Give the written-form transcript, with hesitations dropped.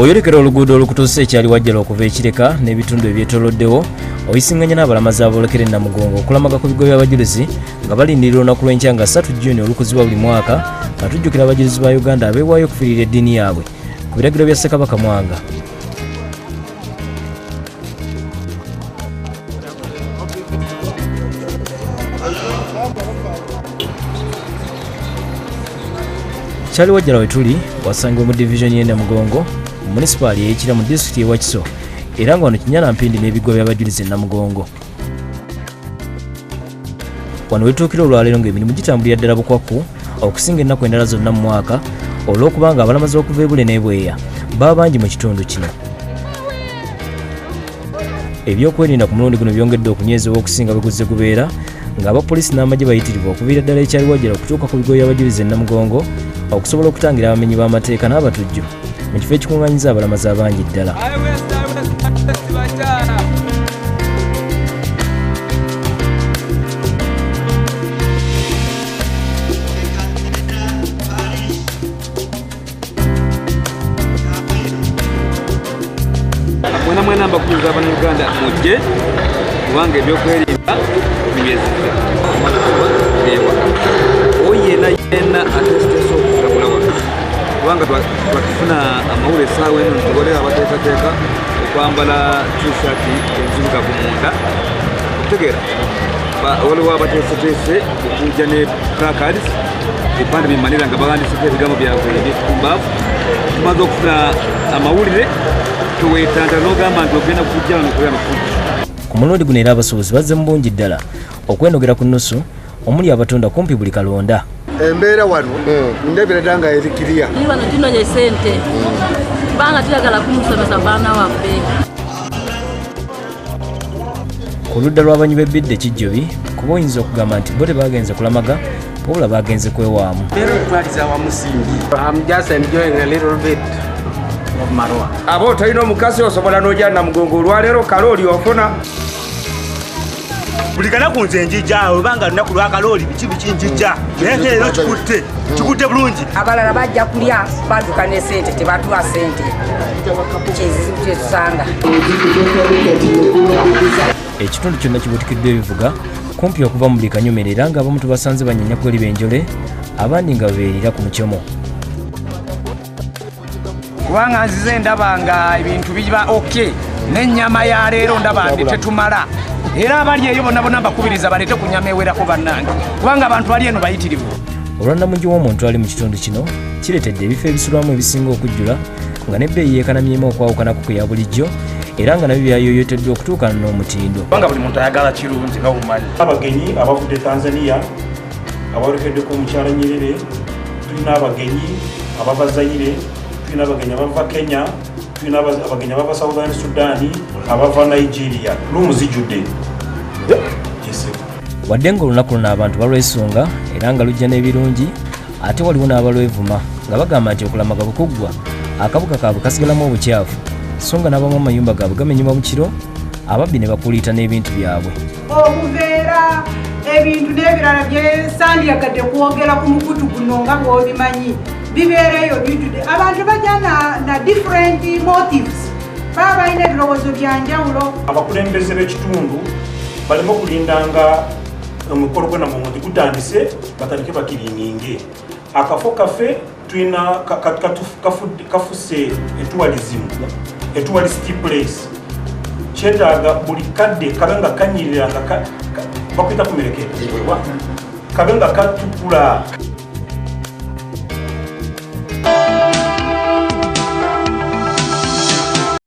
Bw'oyolekera oluguudo olukutuusa ekyali Wajjala okuva e Kireka n'ebitundu ebyetooloddewo oyisinganya n'abalamuzi aboolekera e Namugongo okulamaga ku bigo by'abajulizi nga balindirira olunaku lw'enkya nga 3 Juni olukuzibwa buli mwaka nga tujjukira abajulizi ba Uganda abeewaayo okufiirira eddiini yaabwe ku biragiro bya Ssekabaka Mwanga. Kyali Wajjala we tuli wasangibwa mu divisioni y'e Namugongo mu munisipaali y'Ekira mu disitulikiti y'e Wakiso era nga wano Kinyalampindi n'ebigo by'abajulizi e Namugongo. Wano wetuukira olwaleero ng'emirimu gitambulira ddala bukwakku okusinga ennaku endala zonna mu mwaka olw'okubanga abalamazi okuva e Bule n'e Bweya baba bangi mu kitundu kino. Ebyokwerinda ku mulundi guno byongedde okunywezebwa okusinga bwe guzze gubeera ng'abapoliisi n'amagye bayitirirwa okuviira ddala ekyali Wajjala okutuuka ku bigo by'abajulizi e Namugongo okusobola okutangira abamenyi b'amateeka n'abatujju mu kifo ekikungaanyiza abalamazi abangi ddala. Mwena mbakuuza Abannayuganda mujje kubanga ebyokwerinda binyweziza yena atesiteso okutabula wano kubanga twakifuna amawulire essaawa eno ntubolera abateekateeka okwambala t-shirt enzirugavu munda okutegeera waliwo abateeseteese okujja ne placards ebipande bimanira nga bawandiiseko ebigambo byabwe ebyekumbaavu. Tumaze okufuna amawulire tuweetanta n'ogamba nti ogenda kujja wano okulera nokujja. Ku mulundi guno era abasuubuzi bazze mu bungi ddala okwenogera ku nnusu omuli abatunda kumpi buli kalonda. Embeera wano ndebera ddala nga erikiriya. Ni wano tunonye ssente kubanga tuyagala kumusomesa baana waffe. Ku ludda lw'abanywi b'ebbidde Kijjobi kuba oyinza okugamba nti bo tebagenze kulamaga wabula bagenze kwewaamu. I'm just enjoying a little bit of Marwa. Abo talina omukazi osobola n'ojja Namugongo olwaleero kalooli ofuna. Buli kanaku nze njijja obanga lunaku lwa kalooli biki njijja naye leero kikutte bulungi. Abalala bajja kulya badduka ne ssente tebatuwa ssente kyezizibu kyetusanga. Ekitundu kyonna kibutikiddwa ebivuga kumpi okuva mu buli kanyomero era ng'abamu tubasanze banyenya kweri b'enjole abandi nga beerira ku mukyomo. Kubanga nzize ndaba nga ebintu biba oke n'ennyama ya leero ndaba nti tetumala era abali eyo bonna mbakubiriza balete ku nnyama ewerako bannange kubanga abantu bali eno bayitirivu. Olwannamungi w'omuntu ali mu kitundu kino kireetedde ebifo ebisulwamu ebisinga okujjula nga n'ebbeeyi yeekanamyemu okwawukanako ku ya bulijjo era nga nabyo byayooyooteddwa okutuukana n'omutindo. Kubanga buli muntu ayagala kirungi nga bumanyi. Abagenyi abavudde Tanzania abawerekeddeko omukyala Nyerere, tulina abagenyi abava Zaire, tulina abagenyi abava Kenya, tulina abagenyi abava Southern Sudan, abava Nigeria. Lumu zijjudde. Wadde ng'olunaku luno abantu balwesunga era nga lujja n'ebirungi ate waliwo n'abalwevuma nga bagamba nti okulamaga bukuggwa akabuga kaabwe kasigalamu obukyafu so nga n'abamu amayumba gaabwe gamenyebwa mu kiro ababbi ne bakuliita n'ebintu byabwe. Obuveera ebintu n'ebirala bye sandyagadde kwogera ku mukutu guno nga bw'obimanyi bibeereyo bijjudde abantu bajja na different motives baba balina ebirowoozo bya njawulo. Abakulembeze b'ekitundu baleme okulindanga omukolo gwe Namugongo gutandise batandike bakirininge akafo kaffe tulina kafuse etualistic place kyetaaga buli kadde kabe nga kanyirira nga bakwita kumereketa kabe nga katukula.